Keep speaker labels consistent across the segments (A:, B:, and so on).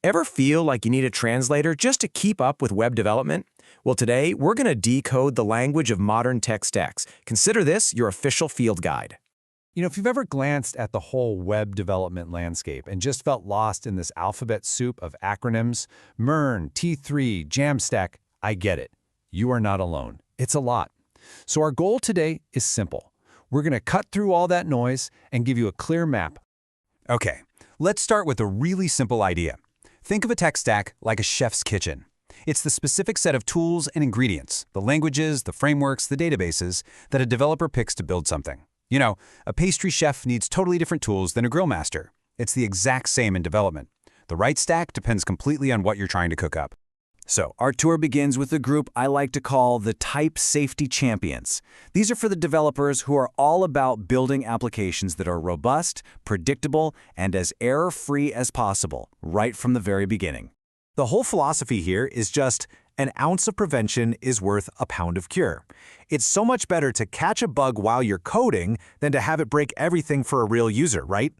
A: Ever feel like you need a translator just to keep up with web development? Well, today we're going to decode the language of modern tech stacks. Consider this your official field guide.
B: If you've ever glanced at the whole web development landscape and just felt lost in this alphabet soup of acronyms, MERN, T3, Jamstack, I get it. You are not alone. It's a lot. So our goal today is simple. We're going to cut through all that noise and give you a clear map. Okay, let's start with a really simple idea. Think of a tech stack like a chef's kitchen. It's the specific set of tools and ingredients, the languages, the frameworks, the databases, that a developer picks to build something. A pastry chef needs totally different tools than a grill master. It's the exact same in development. The right stack depends completely on what you're trying to cook up. So, our tour begins with a group I like to call the Type Safety Champions. These are for the developers who are all about building applications that are robust, predictable, and as error-free as possible, right from the very beginning. The whole philosophy here is just an ounce of prevention is worth a pound of cure. It's so much better to catch a bug while you're coding than to have it break everything for a real user, right?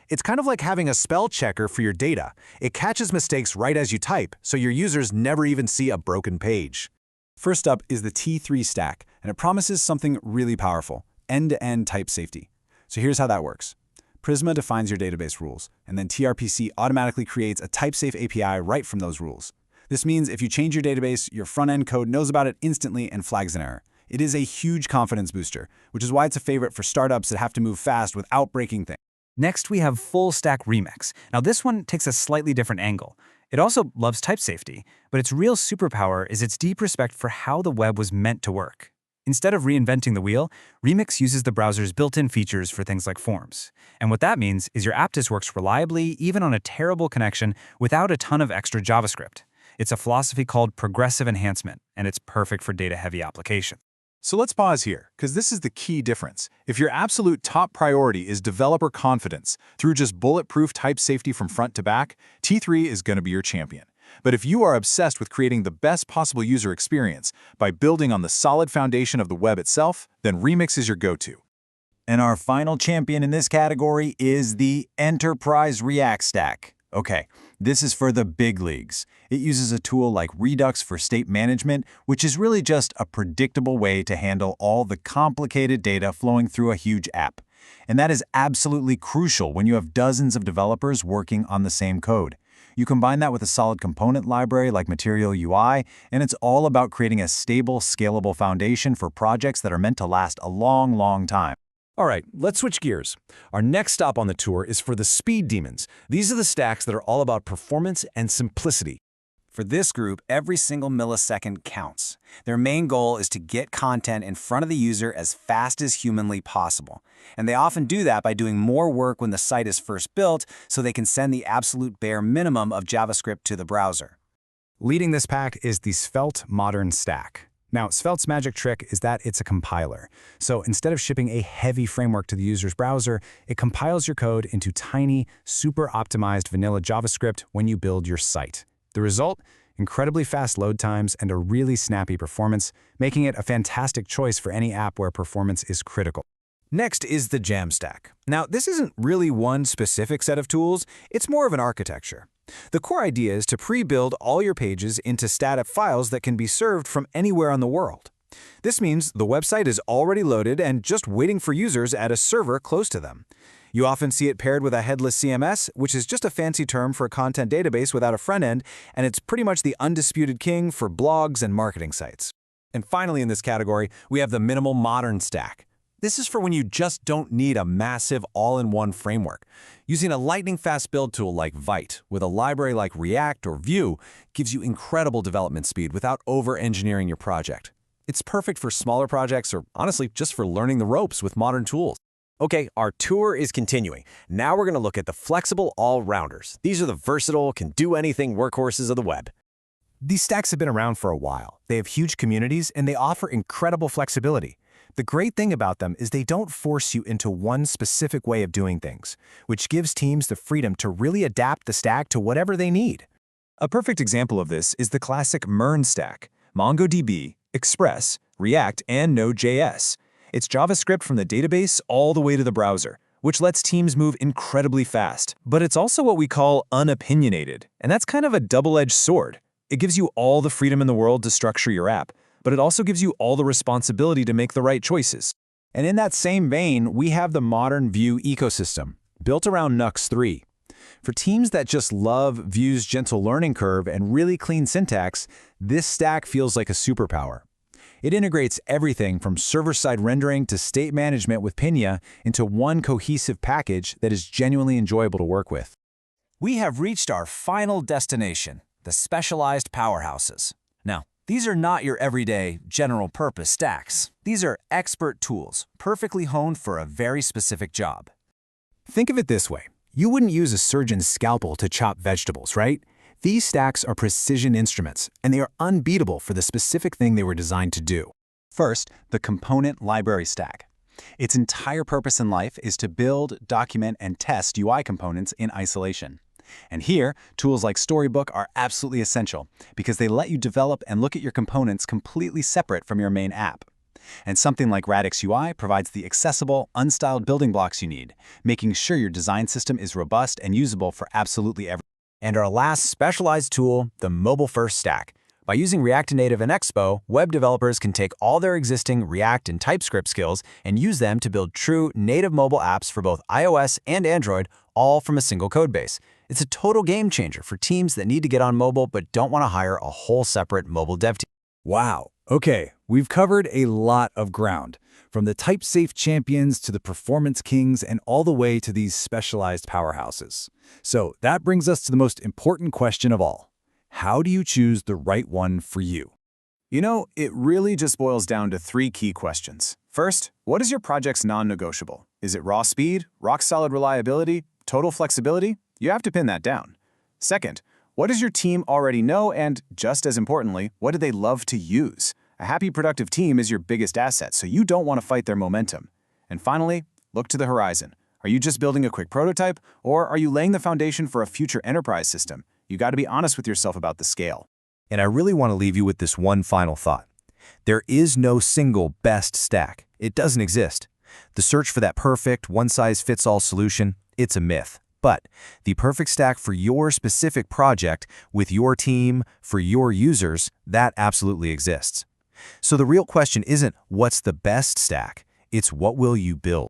B: It's kind of like having a spell checker for your data. It catches mistakes right as you type, so your users never even see a broken page. First up is the T3 stack, and it promises something really powerful, end-to-end type safety. So here's how that works. Prisma defines your database rules, and then TRPC automatically creates a type-safe API right from those rules. This means if you change your database, your front-end code knows about it instantly and flags an error. It is a huge confidence booster, which is why it's a favorite for startups that have to move fast without breaking things.
C: Next, we have Full Stack Remix. Now, this one takes a slightly different angle. It also loves type safety, but its real superpower is its deep respect for how the web was meant to work. Instead of reinventing the wheel, Remix uses the browser's built-in features for things like forms. And what that means is your app just works reliably, even on a terrible connection, without a ton of extra JavaScript. It's a philosophy called progressive enhancement, and it's perfect for data-heavy applications.
D: So let's pause here, because this is the key difference. If your absolute top priority is developer confidence through just bulletproof type safety from front to back, T3 is going to be your champion. But if you are obsessed with creating the best possible user experience by building on the solid foundation of the web itself, then Remix is your go-to.
E: And our final champion in this category is the Enterprise React Stack. Okay, this is for the big leagues. It uses a tool like Redux for state management, which is really just a predictable way to handle all the complicated data flowing through a huge app. And that is absolutely crucial when you have dozens of developers working on the same code. You combine that with a solid component library like Material UI, and it's all about creating a stable, scalable foundation for projects that are meant to last a long, long time.
B: All right, let's switch gears. Our next stop on the tour is for the Speed Demons. These are the stacks that are all about performance and simplicity.
E: For this group, every single millisecond counts. Their main goal is to get content in front of the user as fast as humanly possible. And they often do that by doing more work when the site is first built so they can send the absolute bare minimum of JavaScript to the browser.
A: Leading this pack is the Svelte Modern Stack. Now, Svelte's magic trick is that it's a compiler. So instead of shipping a heavy framework to the user's browser, it compiles your code into tiny, super optimized vanilla JavaScript when you build your site. The result? Incredibly fast load times and a really snappy performance, making it a fantastic choice for any app where performance is critical.
B: Next is the Jamstack. Now, this isn't really one specific set of tools, it's more of an architecture. The core idea is to pre-build all your pages into static files that can be served from anywhere on the world. This means the website is already loaded and just waiting for users at a server close to them. You often see it paired with a headless CMS, which is just a fancy term for a content database without a front end, and it's pretty much the undisputed king for blogs and marketing sites. And finally in this category, we have the Minimal Modern Stack. This is for when you just don't need a massive all-in-one framework. Using a lightning-fast build tool like Vite with a library like React or Vue gives you incredible development speed without over-engineering your project. It's perfect for smaller projects or, honestly, just for learning the ropes with modern tools.
F: Okay, our tour is continuing. Now we're going to look at the flexible all-rounders. These are the versatile, can-do-anything workhorses of the web.
A: These stacks have been around for a while. They have huge communities, and they offer incredible flexibility. The great thing about them is they don't force you into one specific way of doing things, which gives teams the freedom to really adapt the stack to whatever they need.
D: A perfect example of this is the classic MERN stack, MongoDB, Express, React, and Node.js. It's JavaScript from the database all the way to the browser,
A: which lets teams move incredibly fast. But it's also what we call unopinionated, and that's kind of a double-edged sword. It gives you all the freedom in the world to structure your app, but it also gives you all the responsibility to make the right choices.
E: And in that same vein, we have the modern Vue ecosystem, built around Nux 3. For teams that just love Vue's gentle learning curve and really clean syntax, this stack feels like a superpower. It integrates everything from server-side rendering to state management with Pinia into one cohesive package that is genuinely enjoyable to work with.
C: We have reached our final destination, the specialized powerhouses. Now, these are not your everyday, general-purpose stacks. These are expert tools, perfectly honed for a very specific job.
A: Think of it this way. You wouldn't use a surgeon's scalpel to chop vegetables, right? These stacks are precision instruments, and they are unbeatable for the specific thing they were designed to do.
E: First, the component library stack. Its entire purpose in life is to build, document, and test UI components in isolation. And here, tools like Storybook are absolutely essential because they let you develop and look at your components completely separate from your main app. And something like Radix UI provides the accessible, unstyled building blocks you need, making sure your design system is robust and usable for absolutely everything.
F: And our last specialized tool, the mobile-first stack. By using React Native and Expo, web developers can take all their existing React and TypeScript skills and use them to build true native mobile apps for both iOS and Android, all from a single codebase. It's a total game changer for teams that need to get on mobile but don't want to hire a whole separate mobile dev team.
B: Wow. Okay, we've covered a lot of ground, from the type-safe champions to the performance kings and all the way to these specialized powerhouses. So that brings us to the most important question of all. How do you choose the right one for you?
A: You know, it really just boils down to 3 key questions. First, what is your project's non-negotiable? Is it raw speed, rock-solid reliability, total flexibility? You have to pin that down. Second, what does your team already know, and just as importantly, what do they love to use? A happy, productive team is your biggest asset, so you don't want to fight their momentum. And finally, look to the horizon. Are you just building a quick prototype, or are you laying the foundation for a future enterprise system? You got to be honest with yourself about the scale.
F: And I really want to leave you with this one final thought. There is no single best stack. It doesn't exist. The search for that perfect, one-size-fits-all solution, it's a myth. But the perfect stack for your specific project, with your team, for your users, that absolutely exists. So the real question isn't what's the best stack, it's what will you build.